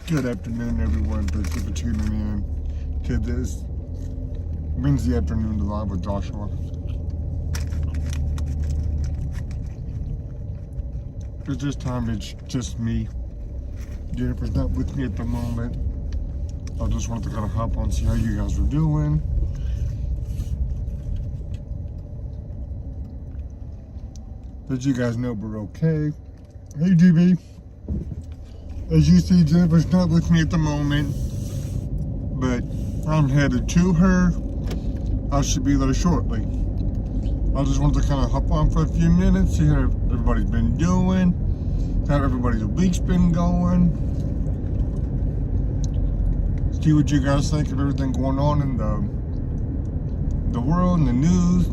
Good afternoon, everyone. Thank you for tuning in to this Wednesday afternoon live with Joshua. At this time, it's just me. Jennifer's not with me at the moment. I just wanted to kind of hop on, see how you guys are doing. Let you guys know we're okay. Hey, DB. As you see, Jennifer's not with me at the moment, but I'm headed to her. I should be there shortly. I just wanted to kind of hop on for a few minutes, see how everybody's been doing, how everybody's week's been going, see what you guys think of everything going on in the world and the news.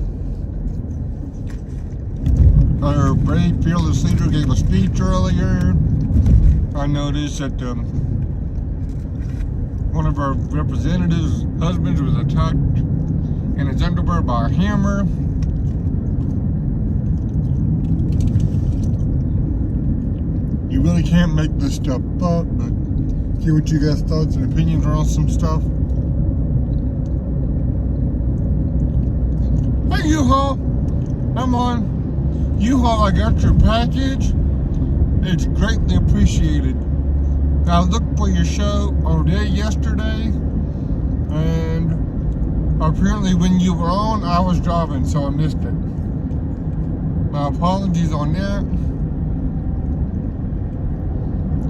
Our brave, fearless leader gave a speech earlier. I noticed that one of our representatives' husbands was attacked in his underwear by a hammer. You really can't make this stuff up, but see what you guys' thoughts and opinions are on some stuff. Hey, U-Haul, I'm on. U-Haul, I got your package. It's greatly appreciated. I looked for your show all day yesterday, and apparently when you were on, I was driving, so I missed it. My apologies on that.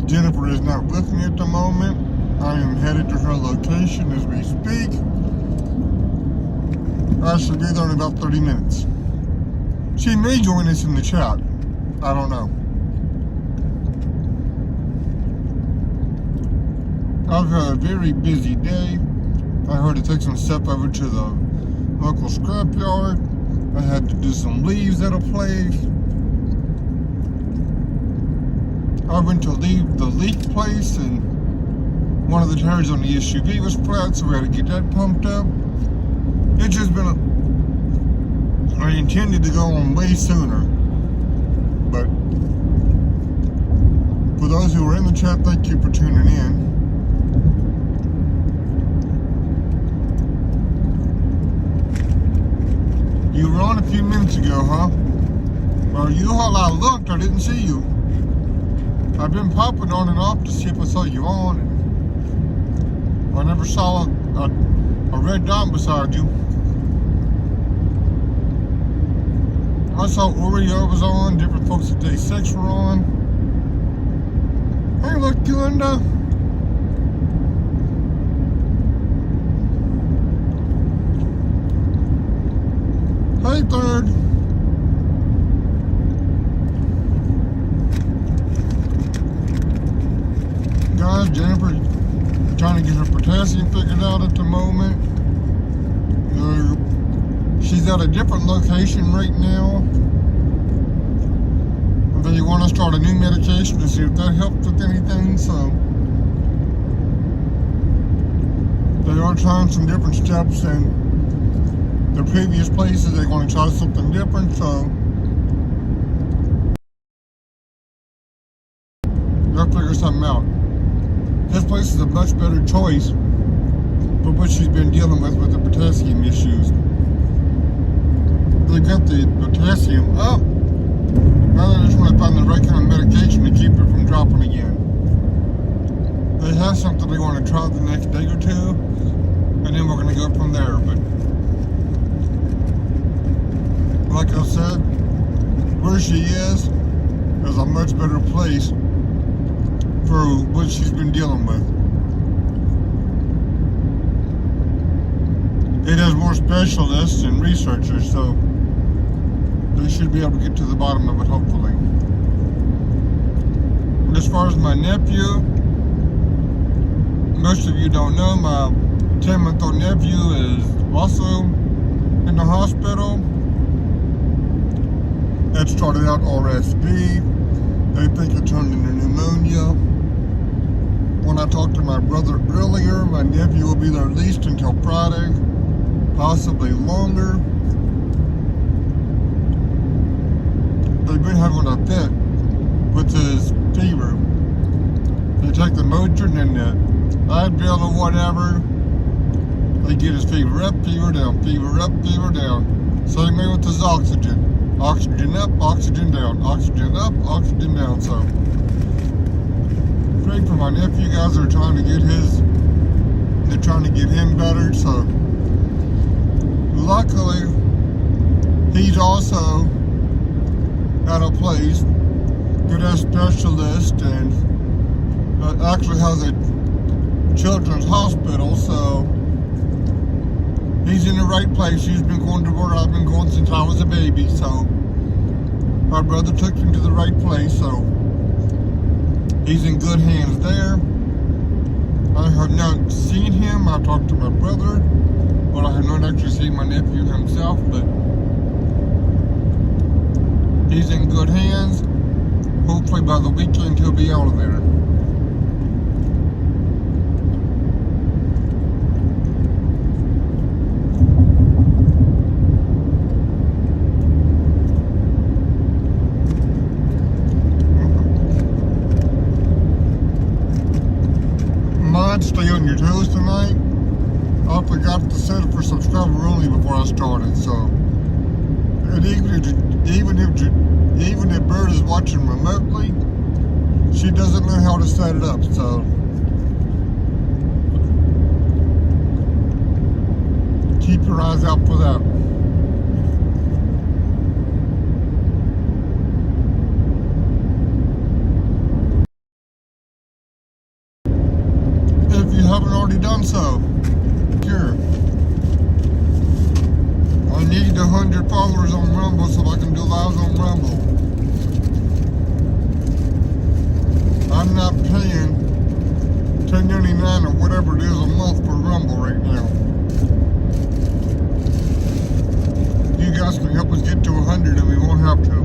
Jennifer is not with me at the moment. I am headed to her location as we speak. I should be there in about 30 minutes. She may join us in the chat. I don't know. I've had a very busy day. I had to take some stuff over to the local scrapyard. I had to do some leaves at a place. I went to leave the leaf place and one of the tires on the SUV was flat, so we had to get that pumped up. It's just been I intended to go on way sooner. But for those who are in the chat, thank you for tuning in. You were on a few minutes ago, huh? Well, U-Haul, I looked, I didn't see you. I've been popping on and off to see if I saw you on, and I never saw a red dot beside you. I saw Oreo was on, different folks at Day 6 were on. Hey, look, Linda. Hey, Third. Guys, Jennifer's trying to get her potassium figured out at the moment. She's at a different location right now. They want to start a new medication to see if that helps with anything, so they are trying some different steps, and the previous places they're going to try something different, so they'll figure something out. This place is a much better choice for what she's been dealing with the potassium issues. They got the potassium up. Now they just want to find the right kind of medication to keep it from dropping again. They have something they want to try the next day or two, and then we're going to go from there. But like I said, where she is a much better place for what she's been dealing with. It has more specialists and researchers, so they should be able to get to the bottom of it, hopefully. And as far as my nephew, most of you don't know, my 10-month-old nephew is also in the hospital. It started out RSV. They think it turned into pneumonia. When I talked to my brother earlier, my nephew will be there at least until Friday, possibly longer. They've been having a fit with his fever. They take the Motrin and the Advil or whatever. They get his fever up, fever down, fever up, fever down. Same way with his oxygen. Oxygen up, oxygen down, oxygen up, oxygen down. So, pray for my nephew. Guys are trying to get they're trying to get him better. So, luckily, he's also at a place, good as specialist, and actually has a children's hospital. So, he's in the right place. He's been going to where I've been going since I was a baby. So my brother took him to the right place. So he's in good hands there. I have not seen him. I talked to my brother, but I have not actually seen my nephew himself. But he's in good hands. Hopefully by the weekend he'll be out of there. Stay on your toes tonight. I forgot to set it for subscriber only before I started. So, and even if Bird is watching remotely, she doesn't know how to set it up. So, keep your eyes out for that. Haven't already done so. Here, I need 100 followers on Rumble so I can do lives on Rumble. I'm not paying $10.99 or whatever it is a month for Rumble right now. You guys can help us get to 100 and we won't have to.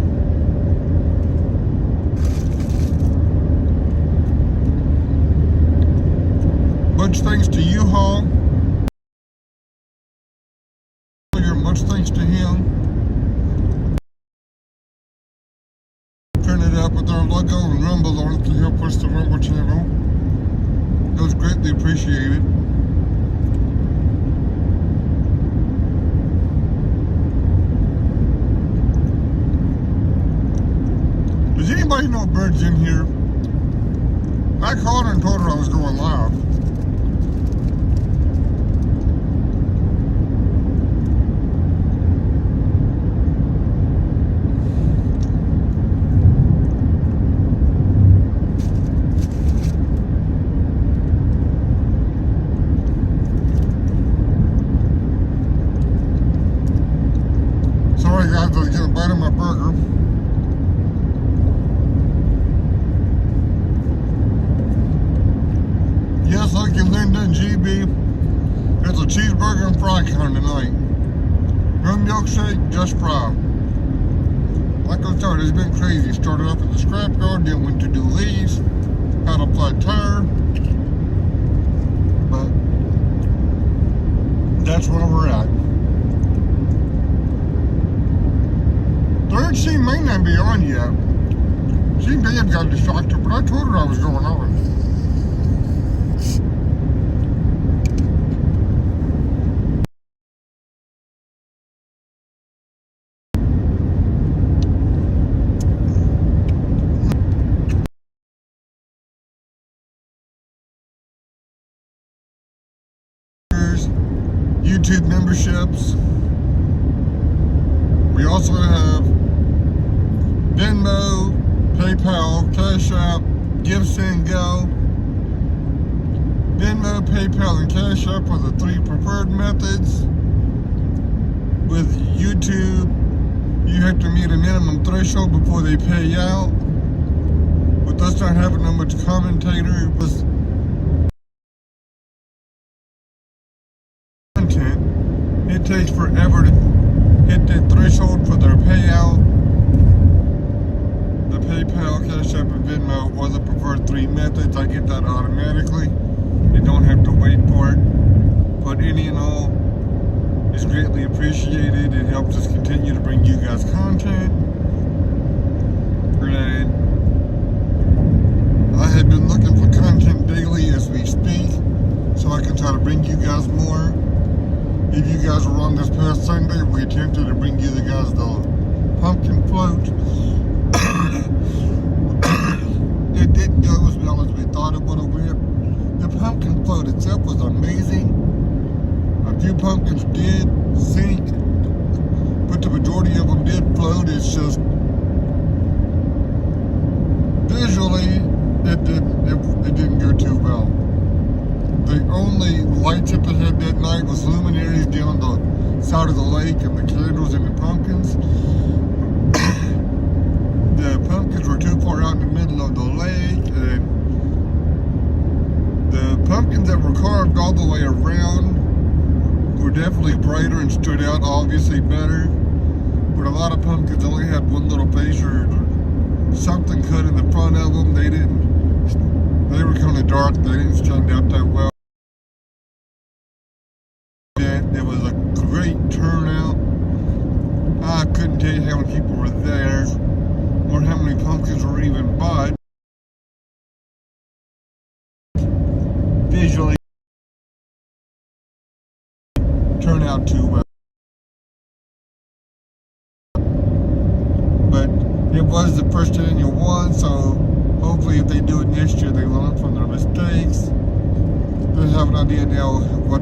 Much thanks to U-Haul. Much thanks to him. Printed up with our logo and Rumble on it to help us the Rumble channel. It was greatly appreciated. Does anybody know Bird's in here? I called her and told her I was going live. Sorry guys, I was getting a bite of my burger. Yes, like you, Linda and GB, it's a cheeseburger and fry kind tonight. No milkshake, just fry. Like I started, it's been crazy. Started off at the scrapyard, then went to do leaves, had a flat tire. But that's where we're at. Third, she may not be on yet. She may have got distracted, but I told her I was going on. YouTube memberships. We also have Venmo, PayPal, Cash App, GiveSendGo. Venmo, PayPal, and Cash App are the three preferred methods. With YouTube, you have to meet a minimum threshold before they pay out. With us not having that much commentator, it takes forever to hit that threshold for their payout. The PayPal, Cash App, and Venmo was the preferred three methods. I get that automatically. You don't have to wait for it. But any and all is greatly appreciated. It helps us continue to bring you guys content. And I have been looking for content Sunday, we attempted to bring you the guys the pumpkin float. It didn't go as well as we thought it would have went. The pumpkin float itself was amazing. A few pumpkins did sink, but the majority of them did float. It's just visually, it didn't go too well. The only lights that they had that night was luminaries down the side of the lake and the candles and the pumpkins. The pumpkins were too far out in the middle of the lake, and the pumpkins that were carved all the way around were definitely brighter and stood out obviously better. But a lot of pumpkins only had one little face or something cut in the front of them. They were kind of dark. They didn't stand out that well. It was a great turnout. I couldn't tell you how many people were there or how many pumpkins were even bought. Visually, turned out too well. But it was the first annual one, so hopefully if they do it next year, they learn from their mistakes. They have an idea now what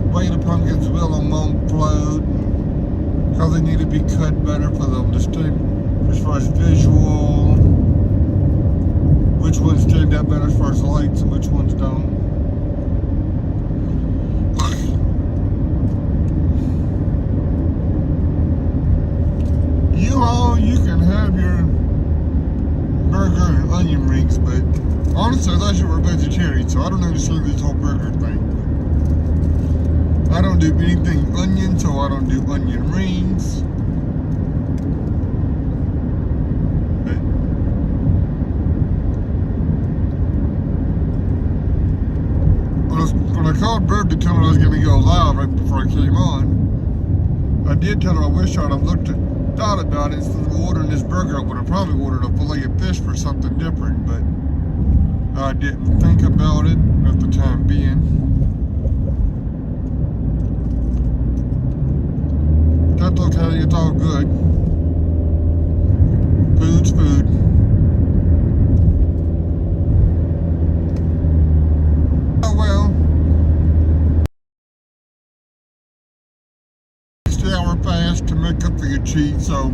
way the pumpkins will and won't float, and how they need to be cut better for them to stay as far as visual, which ones stand out better as far as lights and which ones don't. You can have your burger and onion rings, but honestly, I thought you were a vegetarian, so I don't understand this whole burger thing. I don't do anything onion, so I don't do onion rings. When I called Bird to tell her I was going to go live right before I came on, I did tell her I wish I'd have thought about it. Instead of ordering this burger, I would have probably ordered a fillet of fish for something different, but I didn't think about it at the time being. That's okay, it's all good. Food's food. Oh well. 6-hour fast to make up for your cheat, so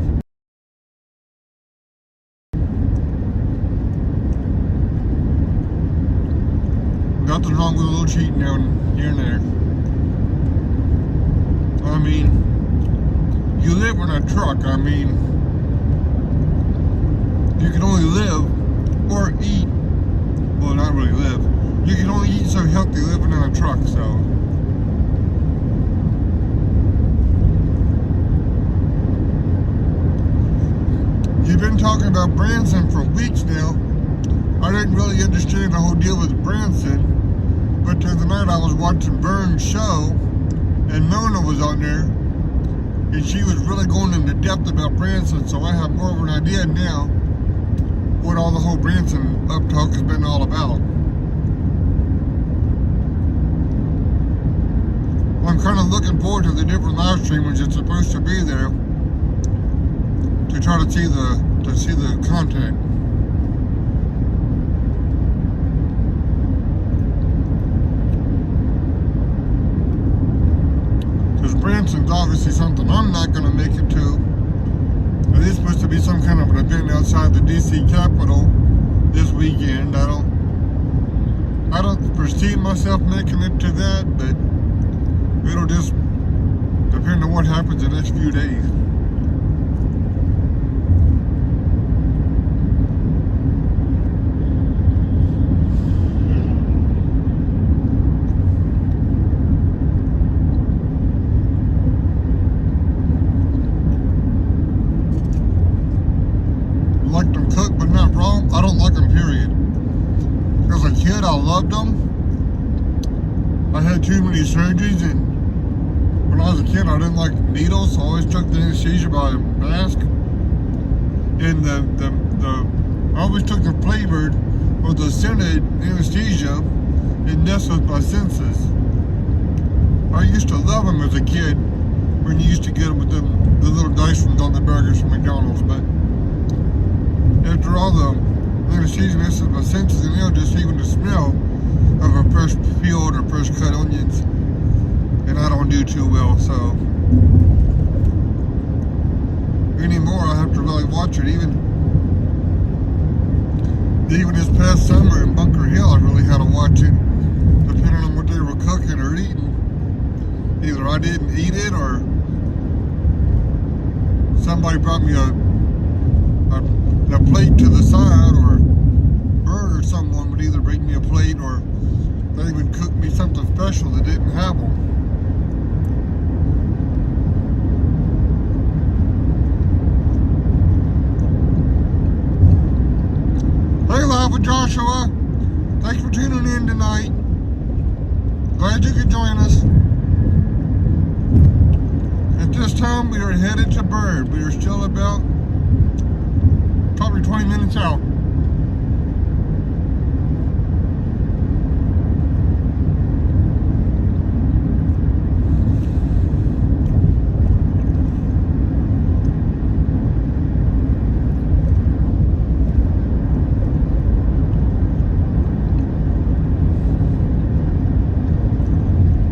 nothing wrong with a little cheating now here and there. I mean, you live in a truck. I mean, you can only live or eat. Well, not really live. You can only eat so healthy living in a truck, so. You've been talking about Branson for weeks now. I didn't really understand the whole deal with Branson, but the other night I was watching Vern's show, and Nona was on there, and she was really going into depth about Branson, so I have more of an idea now what all the whole Branson up talk has been all about. I'm kind of looking forward to the different live streamers that's supposed to be there to try to see the content. Because Branson's obviously something I'm not going to make it to. It is supposed to be some kind of an event outside the DC Capitol this weekend. I don't foresee myself making it to that, but it'll just depend on what happens the next few days. Like them cooked but not raw. I don't like them, period. As a kid, I loved them. I had too many surgeries, and when I was a kid, I didn't like needles, so I always took the anesthesia by a mask. And I always took the flavored or the scented anesthesia, and this was my senses. I used to love them as a kid, when you used to get them with the little dice ones on the burgers from McDonald's. But after all the anesthesia messes with my senses, and just even the smell of a fresh peeled or fresh cut onions, and I don't do too well. So anymore, I have to really watch it. Even this past summer in Bunker Hill, I really had to watch it, depending on what they were cooking or eating. Either I didn't eat it, or somebody brought me a plate to the side, or Bird or someone would either bring me a plate, or they would cook me something special that didn't have them. Hey, Live with Joshua. Thanks for tuning in tonight. Glad you could join us. At this time, we are headed to Bird. We are still about probably 20 minutes out.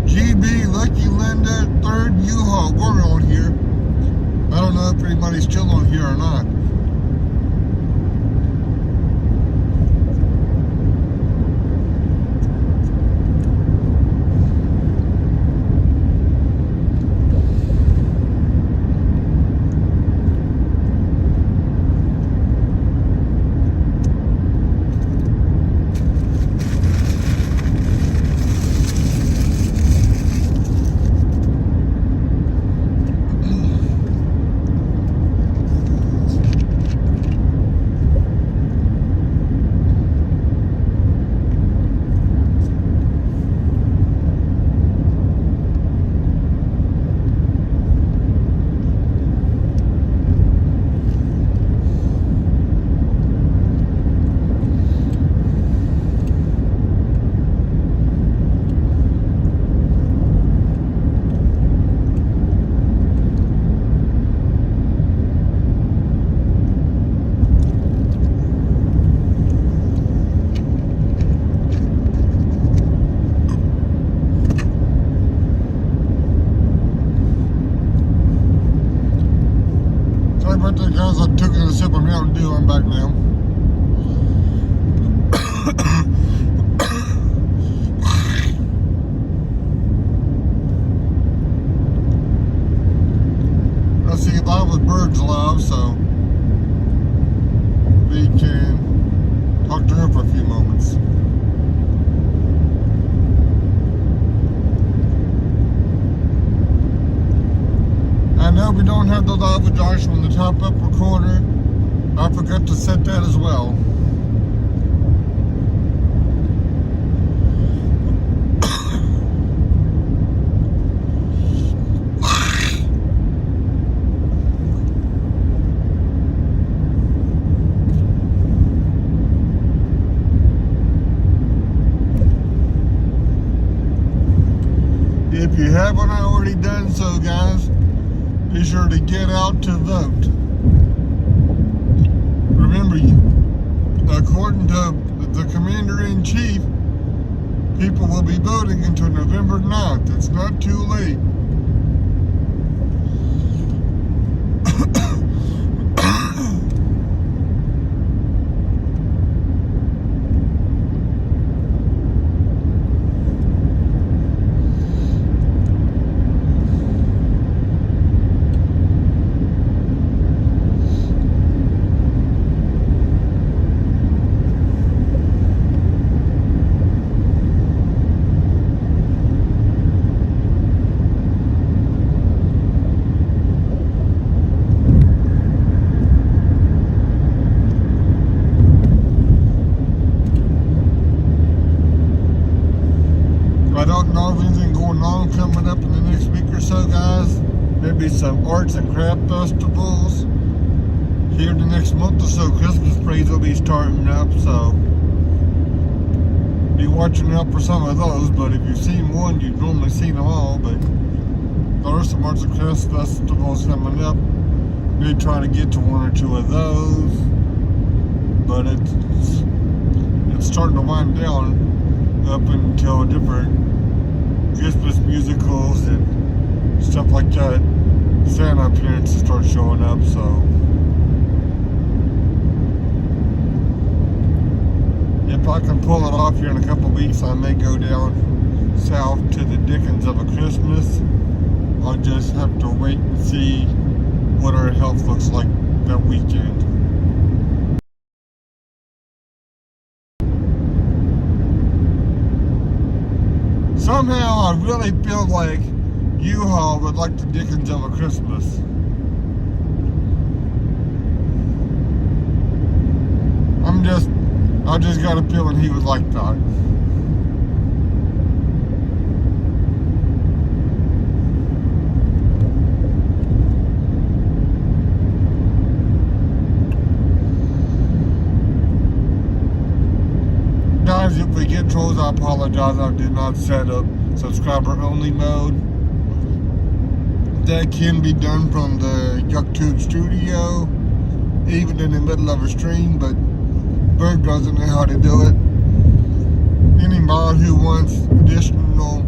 GB, Lucky Linda, third U-Haul. We're on here. I don't know if anybody's still on here or not. Guys, I took a sip of Mountain Dew. I'm back now. I see Live with Birds live, so we can talk to her for a few moments. I know we don't have the Live with Joshua in the top upper corner. I forgot to set that as well. If you haven't already done so, guys, be sure to get out to vote. Remember, according to the Commander-in-Chief, people will be voting until November 9th. It's not too late. I don't know of anything going on coming up in the next week or so, guys. Maybe some arts and craft festivals here in the next month or so. Christmas parades will be starting up, so be watching out for some of those. But if you've seen one, you've normally seen them all. But There are some arts and crafts festivals coming up. We're trying to get to one or two of those, but it's starting to wind down up until different Christmas musicals and stuff like that. Santa appearances start showing up, so if I can pull it off here in a couple of weeks, I may go down south to the Dickens of a Christmas. I'll just have to wait and see what our health looks like that weekend. Somehow I really feel like U-Haul would like the Dickens of a Christmas. I just got a feeling he would like that. Guys, if we get trolls, I apologize. I did not set up subscriber only mode. That can be done from the YouTube studio, even in the middle of a stream, but Berg doesn't know how to do it. Anybody who wants additional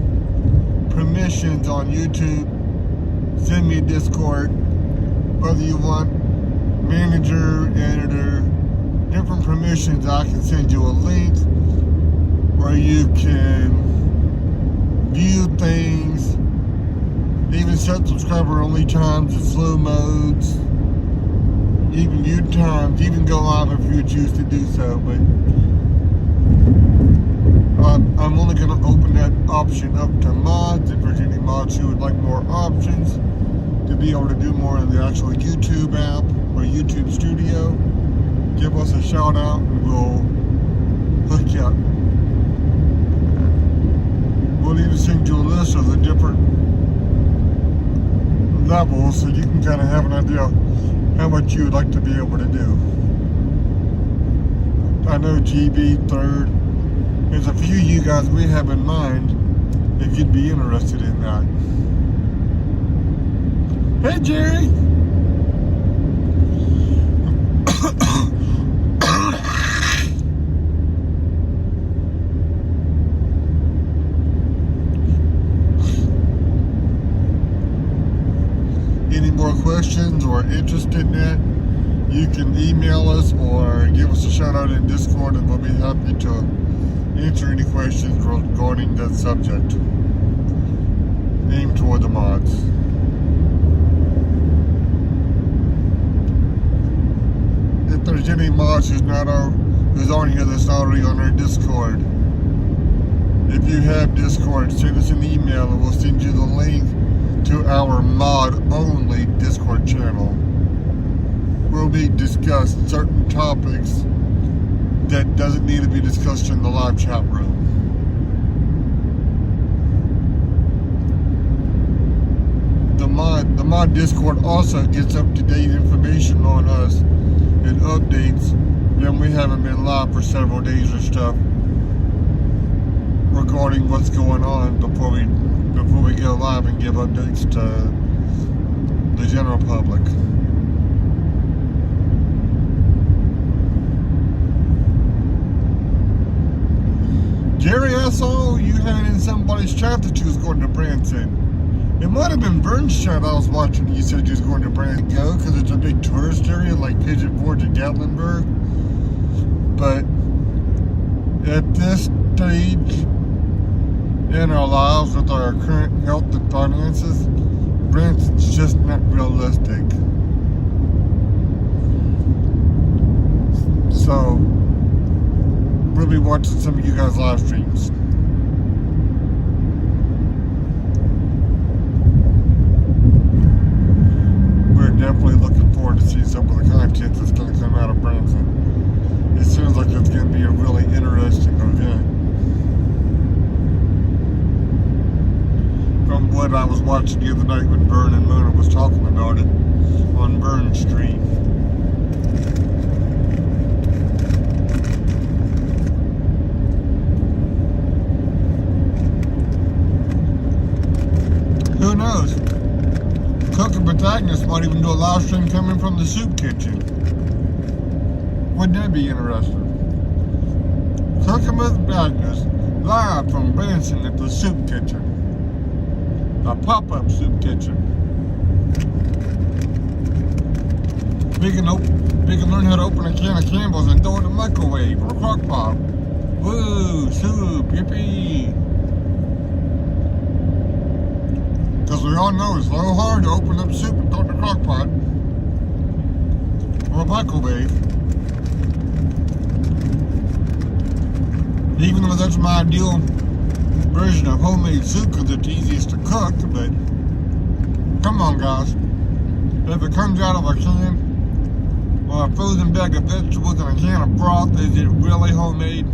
permissions on YouTube, send me a Discord. Whether you want manager, editor, different permissions, I can send you a link where you can view things, even set subscriber only times and slow modes, even view times, even go live if you choose to do so. But I'm only going to open that option up to mods. If there's any mods who would like more options to be able to do more in the actual YouTube app or YouTube studio, give us a shout out and we'll hook you up. We'll even send you a list of the different levels so you can kind of have an idea how much you would like to be able to do. I know GB third. There's a few of you guys we have in mind if you'd be interested in that. Hey Jerry! Any more questions or interested in that, you can email us or give us a shout out in Discord and we'll be happy to answer any questions regarding that subject aimed toward the mods. If there's any mods who's on here that's not already on our Discord, if you have Discord, send us an email and we'll send you the link to our mod-only Discord channel, where we discuss certain topics that doesn't need to be discussed in the live chat room. The mod Discord also gets up-to-date information on us and updates when we haven't been live for several days or stuff regarding what's going on before we go live and give updates to the general public. Jerry, I saw you had in somebody's chat that you was going to Branson. It might have been Vern's chat I was watching. You said you was going to Branson go because it's a big tourist area like Pigeon Forge and Gatlinburg. But at this stage in our lives with our current health and finances, Branson's just not realistic. So we'll be watching some of you guys' live streams. We're definitely looking forward to seeing some of the content that's going to come out of Branson. It seems like it's going to be a really interesting event. From what I was watching the other night when Vern and Mona was talking about it on Vern's stream. Who knows? Agnes might even do a live stream coming from the soup kitchen. Wouldn't that be interesting? Cooking with Agnes, live from Branson at the soup kitchen. A pop-up soup kitchen. We can learn how to open a can of Campbell's and throw it in the microwave or a crock pot. Woo, soup, yippee. Because we all know it's so hard to open up soup and throw it in the crock pot or a microwave. Even though that's my ideal version of homemade soup because it's easiest to cook, but come on guys, if it comes out of a can or a frozen bag of vegetables and a can of broth, is it really homemade?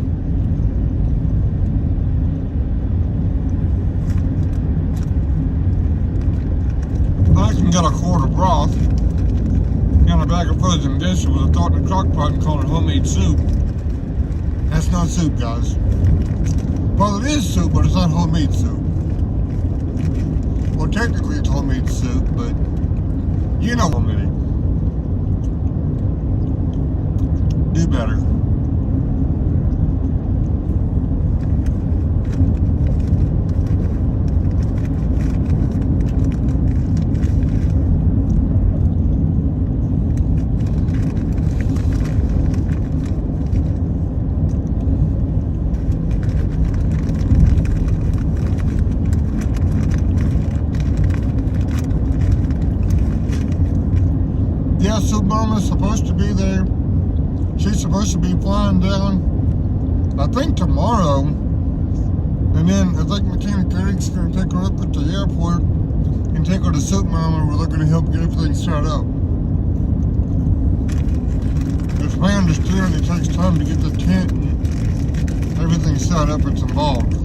I can get a quart of broth and a bag of frozen vegetables and throw it in a crock pot and call it homemade soup. That's not soup, guys. Well, it is soup, but it's not homemade soup. Well, technically it's homemade soup, but you know homemade. Do better. Yeah, Soup Mama's supposed to be there. She's supposed to be flying down, I think tomorrow. And then I think Mechanic Eric's going to take her up at the airport and take her to Soup Mama where they're going to help get everything set up. It's my understanding it takes time to get the tent and everything set up that's involved.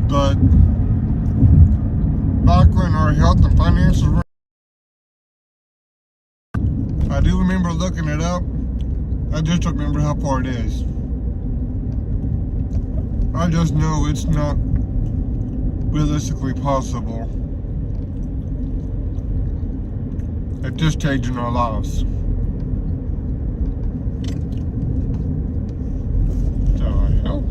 But back when our health and finances were, I do remember looking it up. I just don't remember how far it is. I just know it's not realistically possible at this stage in our lives. The hell?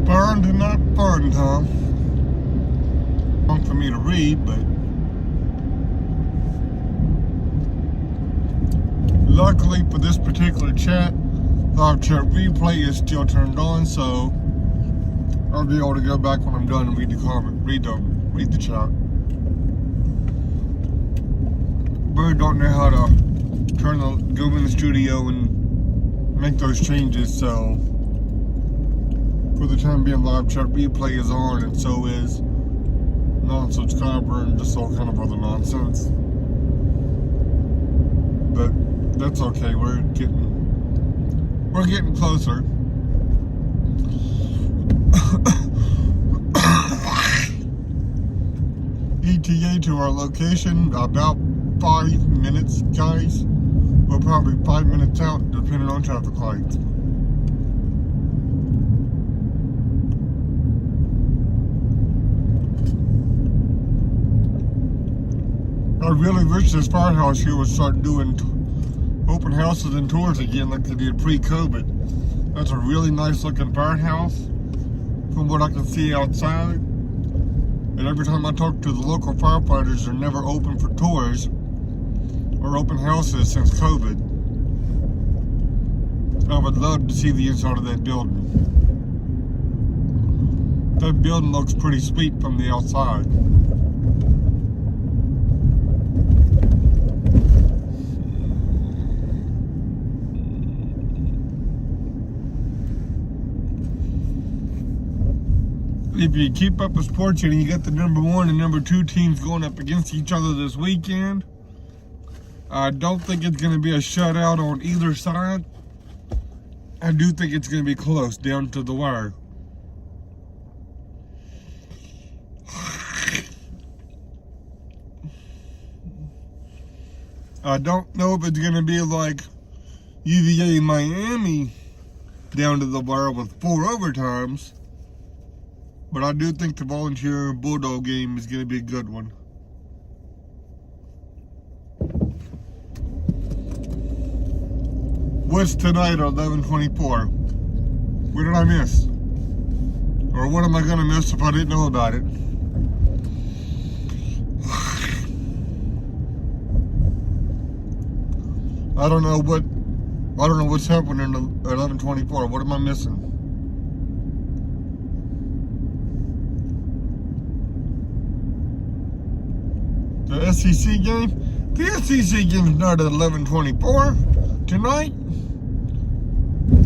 Burned and not burned, huh? Wrong for me to read, but luckily for this particular chat, live chat replay is still turned on, so I'll be able to go back when I'm done and read the comment, read the chat. But I don't know how to go in the studio and make those changes, so for the time being, live chat replay is on, and so is non-subscriber and just all kind of other nonsense. But that's okay. We're getting closer. ETA to our location about 5 minutes, guys. We're probably 5 minutes out, depending on traffic lights. I really wish this firehouse here would start doing open houses and tours again like they did pre-COVID. That's a really nice looking firehouse from what I can see outside. And every time I talk to the local firefighters, they're never open for tours or open houses since COVID. I would love to see the inside of that building. That building looks pretty sweet from the outside. if you keep up with sports and you get the number 1 and number 2 teams going up against each other this weekend, I don't think it's going to be a shutout on either side. I do think it's going to be close down to the wire. I don't know if it's going to be like UVA Miami down to the wire with 4 overtimes, but I do think the Volunteer Bulldog game is going to be a good one. What's tonight at 11:24? What did I miss? Or what am I going to miss if I didn't know about it? I don't know what's happening at 11:24. What am I missing? The SEC game? The SEC game's not at 11:24 tonight.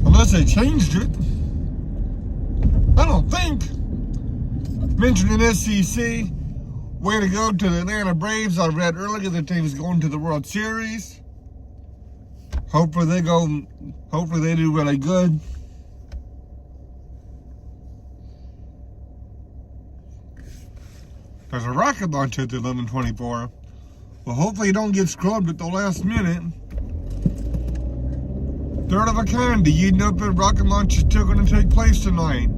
Unless they changed it. I don't think. Mentioning SEC, way to go to the Atlanta Braves. I read earlier that they was going to the World Series. Hopefully they do really good. There's a rocket launch at the 11:24. Well, hopefully you don't get scrubbed at the last minute. Third of a kind. Do you know if the rocket launch is still going to take place tonight?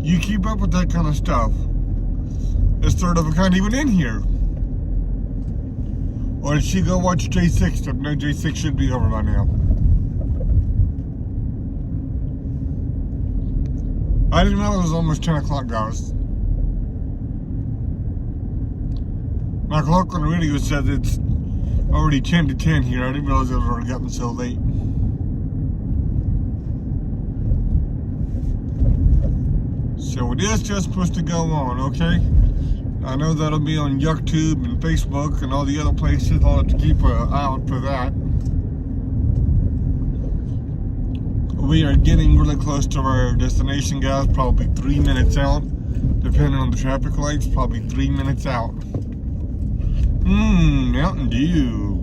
You keep up with that kind of stuff. Is third of a kind even in here? Or did she go watch J6? No, J6 should be over by now. I didn't know it was almost 10 o'clock, guys. My clock on the radio said it's already 10 to 10 here. I didn't realize it had already gotten so late. So it is just supposed to go on, okay? I know that'll be on YouTube and Facebook and all the other places. I'll have to keep an eye out for that. We are getting really close to our destination, guys. Probably 3 minutes out, depending on the traffic lights. Probably 3 minutes out. Mountain Dew.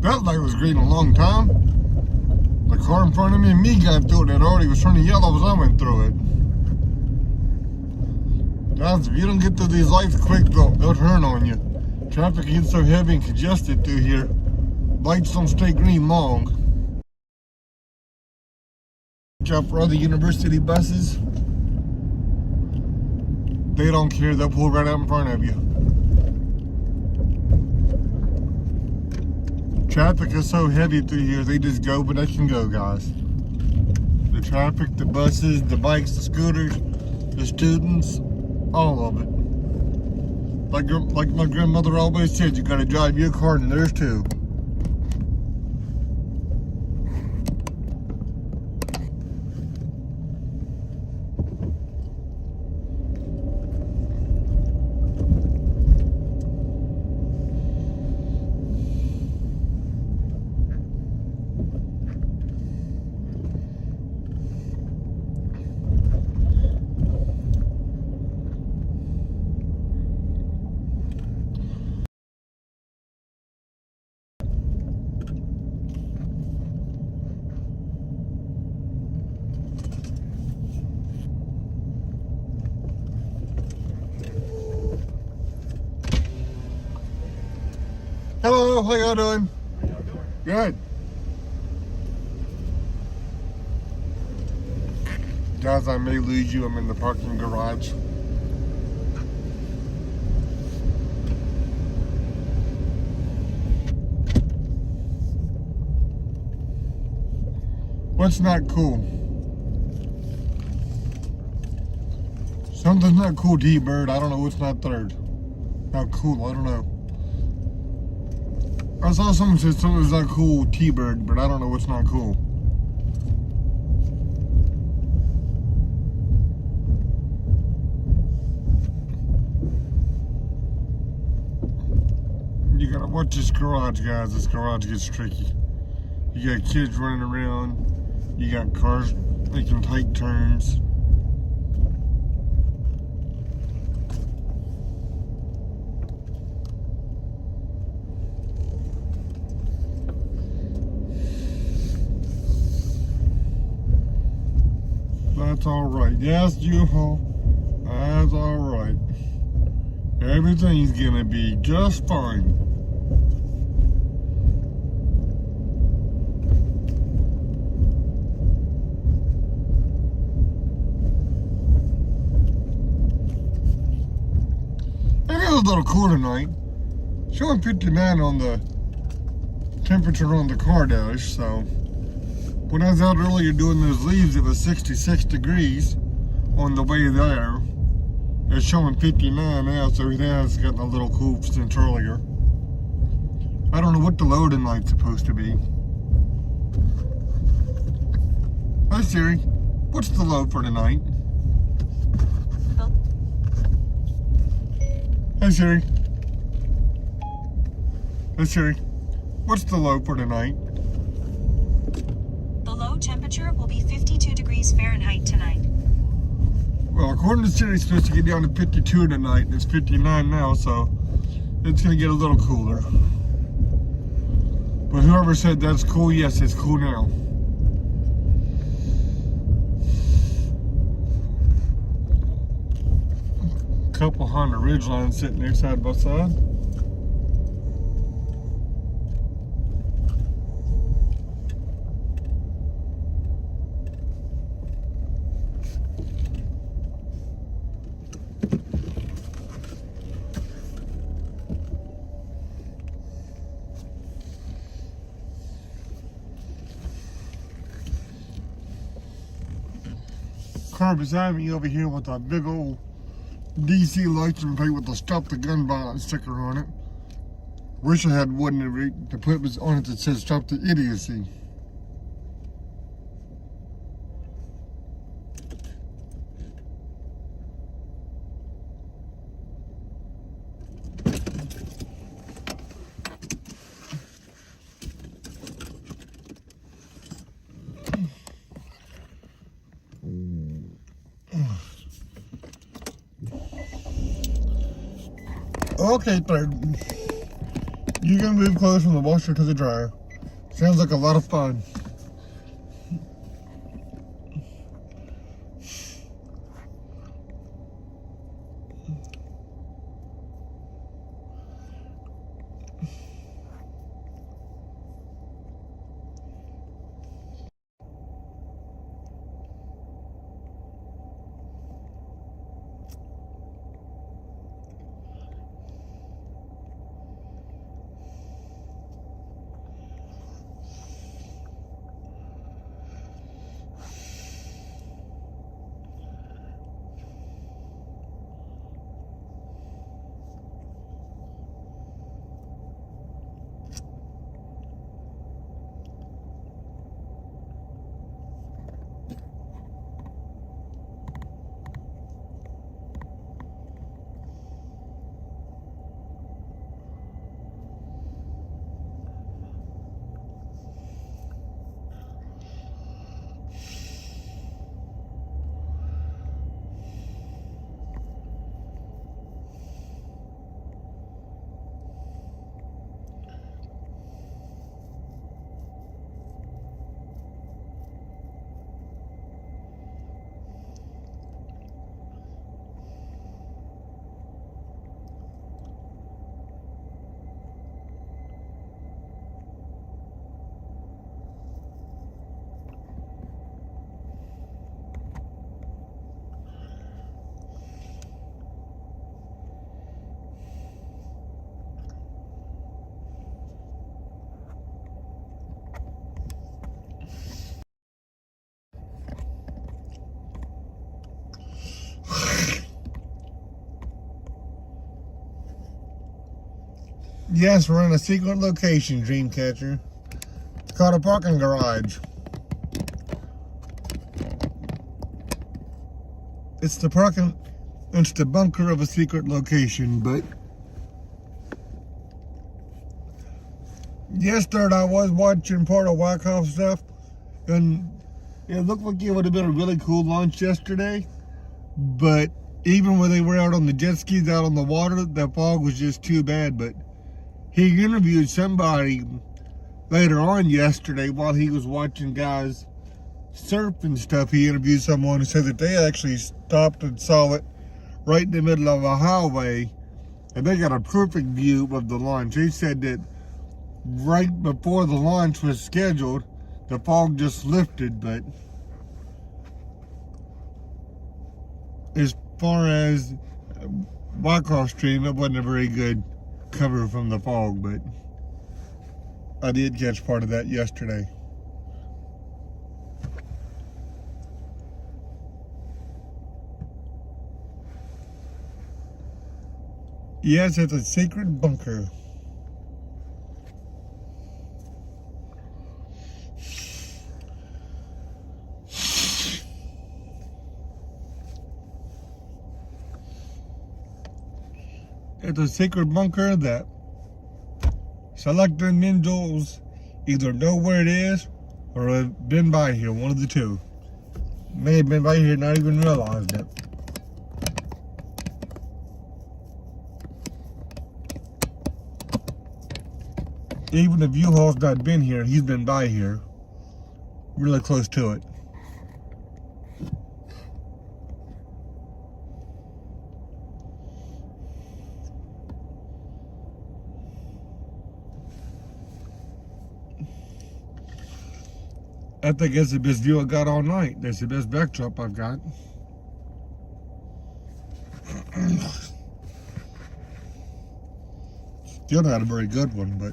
That light was green a long time. The car in front of me and me got through it. It already was turning yellow as I went through it. Guys, if you don't get through these lights quick, they'll turn on you. Traffic gets so heavy and congested through here. Lights don't stay green long. Watch out for other university buses. They don't care. They'll pull right out in front of you. Traffic is so heavy through here, they just go, but they can go, guys. The traffic, the buses, the bikes, the scooters, the students, all of it. Like my grandmother always said, you gotta drive your car and theirs too. Hello, how y'all doing? Good. Guys, I may lose you. I'm in the parking garage. What's not cool? Something's not cool, T-Bird. I don't know what's not third. Not cool, I don't know. I saw someone say something's not cool, T-Bird, but I don't know what's not cool. You gotta watch this garage, guys. This garage gets tricky. You got kids running around. You got cars making tight turns. That's alright. Yes, U-Haul. That's alright. Everything's gonna be just fine. It is a little cool tonight. Showing 59 on the temperature on the car dash, so when I was out earlier doing those leaves, it was 66 degrees on the way there. It's showing 59 now, so it has gotten a little cool since earlier. I don't know what the low tonight's supposed to be. Hi Siri, what's the low for tonight? Hi Siri. Hi Siri, what's the low for tonight? The low temperature will be 52 degrees Fahrenheit tonight. Well, according to Siri, it's supposed to get down to 52 tonight, and it's 59 now, so it's going to get a little cooler. But whoever said that's cool, yes, it's cool now. Couple Honda Ridgelines sitting there side by side. Car beside me over here with a big old DC license plate with a Stop the Gun Violence sticker on it. Wish I had one to put on it that says Stop the Idiocy. Okay, third. You can move clothes from the washer to the dryer. Sounds like a lot of fun. Yes, we're in a secret location, Dreamcatcher. It's called a parking garage. It's the bunker of a secret location, but yesterday I was watching part of Wyckoff stuff, and it looked like it would have been a really cool launch yesterday, but even when they were out on the jet skis out on the water, the fog was just too bad. But he interviewed somebody later on yesterday while he was watching guys surf and stuff. He interviewed someone who said that they actually stopped and saw it right in the middle of a highway, and they got a perfect view of the launch. He said that right before the launch was scheduled, the fog just lifted, but as far as Wyckoff Stream, it wasn't a very good cover from the fog, but I did catch part of that yesterday. Yes, it's a secret bunker. It's a secret bunker that selected individuals either know where it is or have been by here, one of the two. May have been by here and not even realized it. Even if U-Haul's not been here, he's been by here. Really close to it. I think it's the best view I got all night. That's the best backdrop I've got. Still not a very good one, but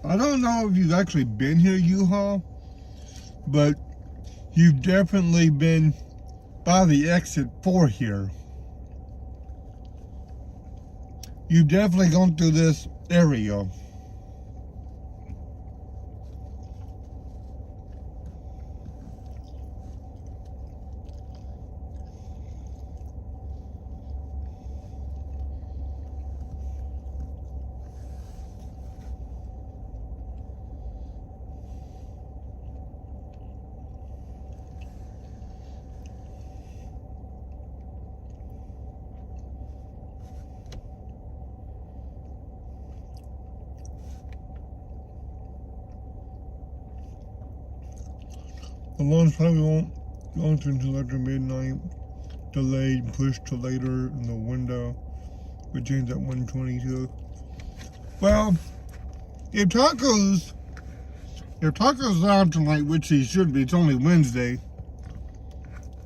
I don't know if you've actually been here, U-Haul, but you've definitely been by the exit 4 here. You've definitely gone through this area. The launch probably won't launch until after midnight. Delayed, pushed to later in the window, which ends at 1:22. Well, if Taco's out tonight, which he should be, it's only Wednesday.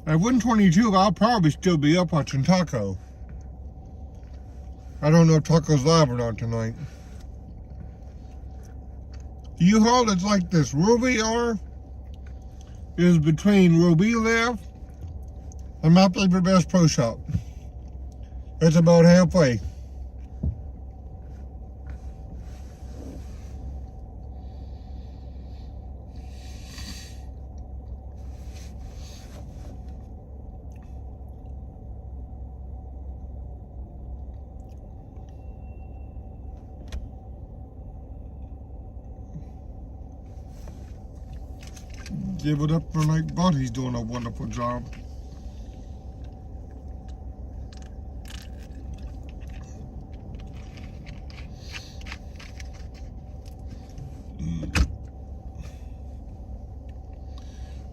At 1:22, I'll probably still be up watching Taco. I don't know if Taco's live or not tonight. U-Haul, it's like this. Where we are is between where we live and my favorite Bass Pro Shop. It's about halfway. Give it up for Nightbot. He's doing a wonderful job.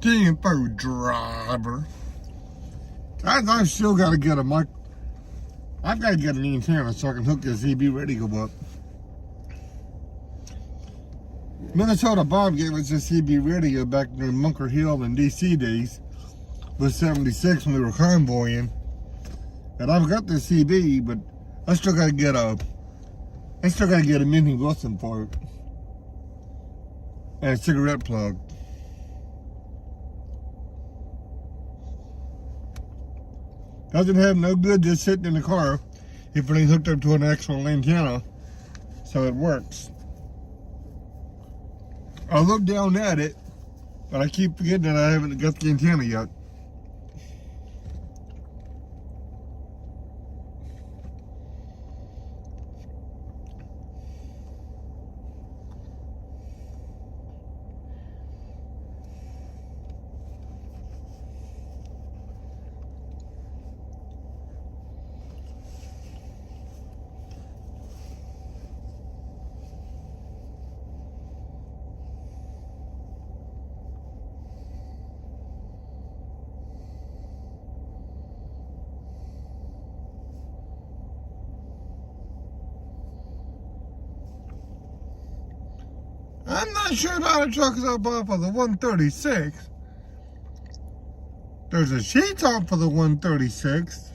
Tempo driver. I've still got to get a mic. I've got to get an antenna so I can hook this EB radio up. Minnesota Bob gave us this CB radio back during Bunker Hill and DC days with 76 when we were convoying. And I've got this CB, but I still gotta get a Minnie Wilson for it. And a cigarette plug. Doesn't have no good just sitting in the car if it ain't hooked up to an actual antenna, so it works. I look down at it, but I keep forgetting that I haven't got the antenna yet. I'm not sure about the trucks up off of the 136. There's a sheets off of the 136.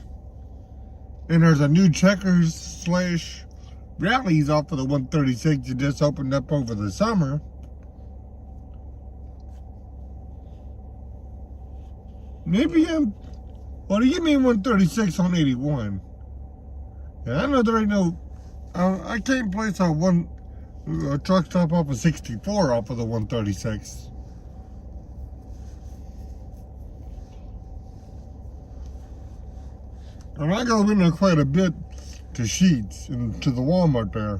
And there's a new Checkers slash Rallies off of the 136 that just opened up over the summer. Maybe I'm... What do you mean 136 on 81? Yeah, I know there ain't no... I can't place a truck stop off of 64 off of the 136. And I go in there quite a bit to Sheets and to the Walmart there.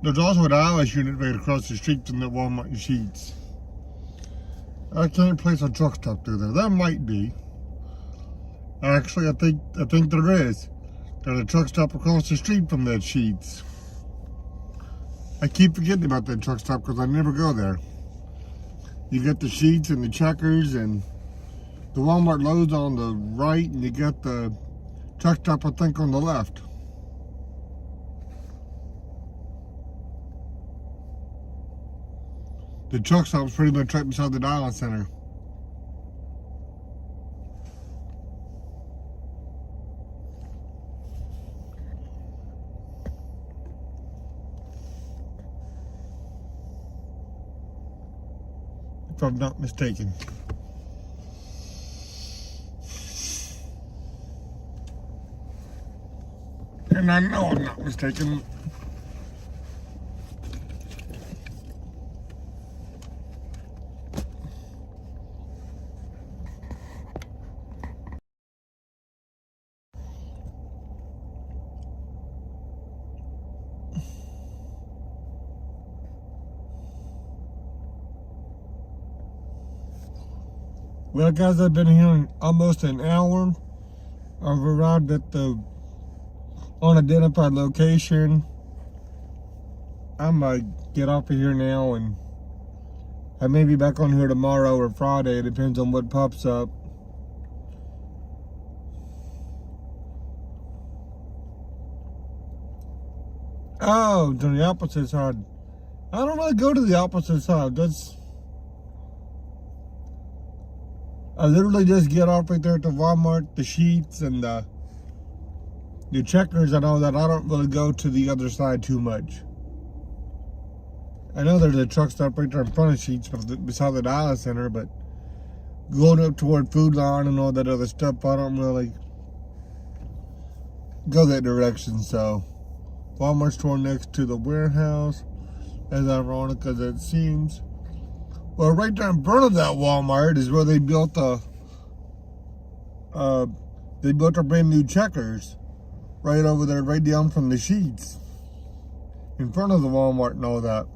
There's also an ILS unit right across the street from the Walmart and Sheets. I can't place a truck stop through there. That might be. Actually, I think there is. There's a truck stop across the street from that Sheets. I keep forgetting about that truck stop because I never go there. You got the Sheets and the Checkers and the Walmart Lowe's on the right, and you got the truck stop, I think, on the left. The truck stop's pretty much right beside the Dialing Center. If I'm not mistaken. And I know I'm not mistaken. Well, guys, I've been here almost an hour. I've arrived at the unidentified location. I might get off of here now, and I may be back on here tomorrow or Friday. It depends on what pops up. Oh, to the opposite side. I don't really go to the opposite side. I literally just get off right there at the Walmart, the Sheets, and the Checkers and all that. I don't really go to the other side too much. I know there's a truck stop right there in front of Sheets beside the Dialing Center, but going up toward Food Line and all that other stuff, I don't really go that direction. So Walmart store next to the warehouse, as ironic as it seems. Well, right there in front of that Walmart is where they built a brand new Checkers. Right over there, right down from the Sheets. In front of the Walmart and all that.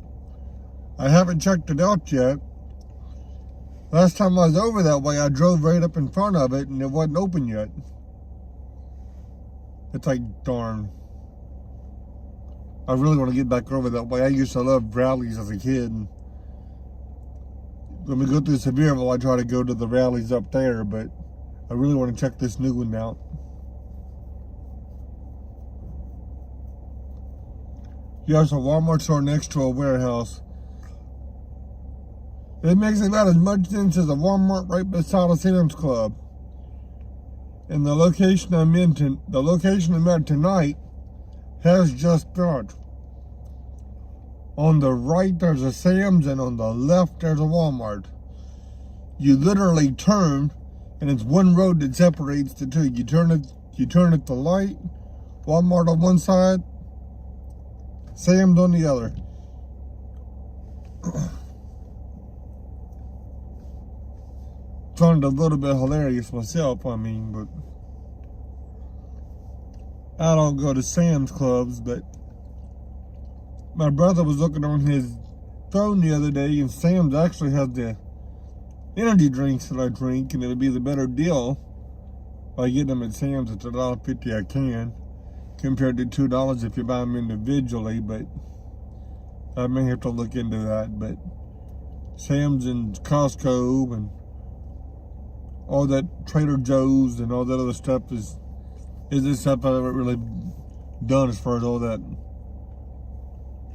I haven't checked it out yet. Last time I was over that way, I drove right up in front of it and it wasn't open yet. It's like, darn. I really want to get back over that way. I used to love Rallies as a kid. When we go through Sevierville, I try to go to the Rallies up there, but I really want to check this new one out. There's a Walmart store next to a warehouse. It makes about as much sense as a Walmart right beside a Sam's Club. And the location I'm at tonight has just that. On the right there's a Sam's and on the left there's a Walmart. you literally turn, and it's one road that separates the two. You turn at the light, Walmart on one side, Sam's on the other. Found it a little bit hilarious myself, I mean, but I don't go to Sam's Clubs, but my brother was looking on his phone the other day, and Sam's actually has the energy drinks that I drink, and it would be the better deal by getting them at Sam's. It's $1.50 a can, compared to $2 if you buy them individually, but I may have to look into that. But Sam's and Costco and all that, Trader Joe's and all that other stuff is the stuff I've ever really done as far as all that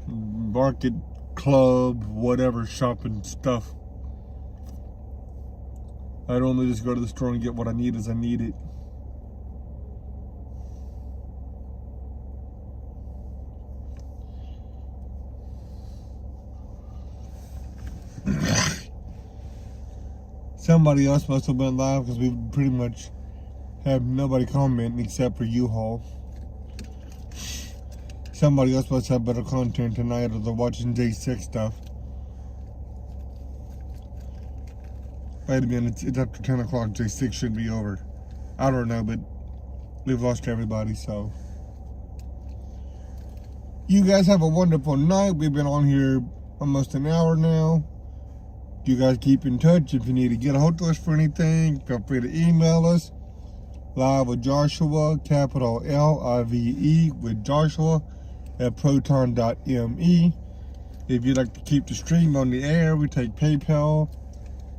market, club, whatever shopping stuff. I normally just go to the store and get what I need as I need it. Somebody else must have been live because we pretty much have nobody commenting except for U-Haul. Somebody else must have better content tonight, or they're watching J6 stuff. Wait a minute, it's after 10 o'clock. J6 should be over. I don't know, but we've lost everybody, so. You guys have a wonderful night. We've been on here almost an hour now. You guys keep in touch. If you need to get a hold of us for anything, feel free to email us. Live with Joshua, capital Live with Joshua at proton.me. If you'd like to keep the stream on the air, we take PayPal,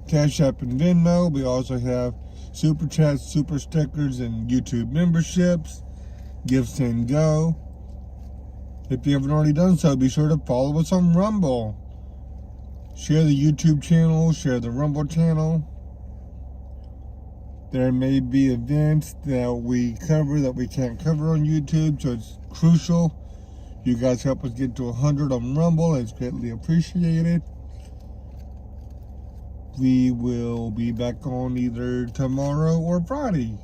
Cash App, and Venmo. We also have Super Chats, Super Stickers, and YouTube memberships. Give, Send, Go. If you haven't already done so, be sure to follow us on Rumble. Share the YouTube channel, share the Rumble channel. There may be events that we cover that we can't cover on YouTube, so it's crucial. You guys help us get to 100 on Rumble. It's greatly appreciated. We will be back on either tomorrow or Friday.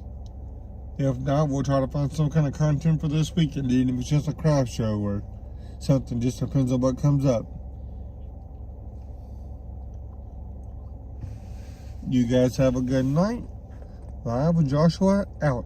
If not, we'll try to find some kind of content for this weekend, even if it's just a craft show or something. Just depends on what comes up. You guys have a good night. Live with Joshua out.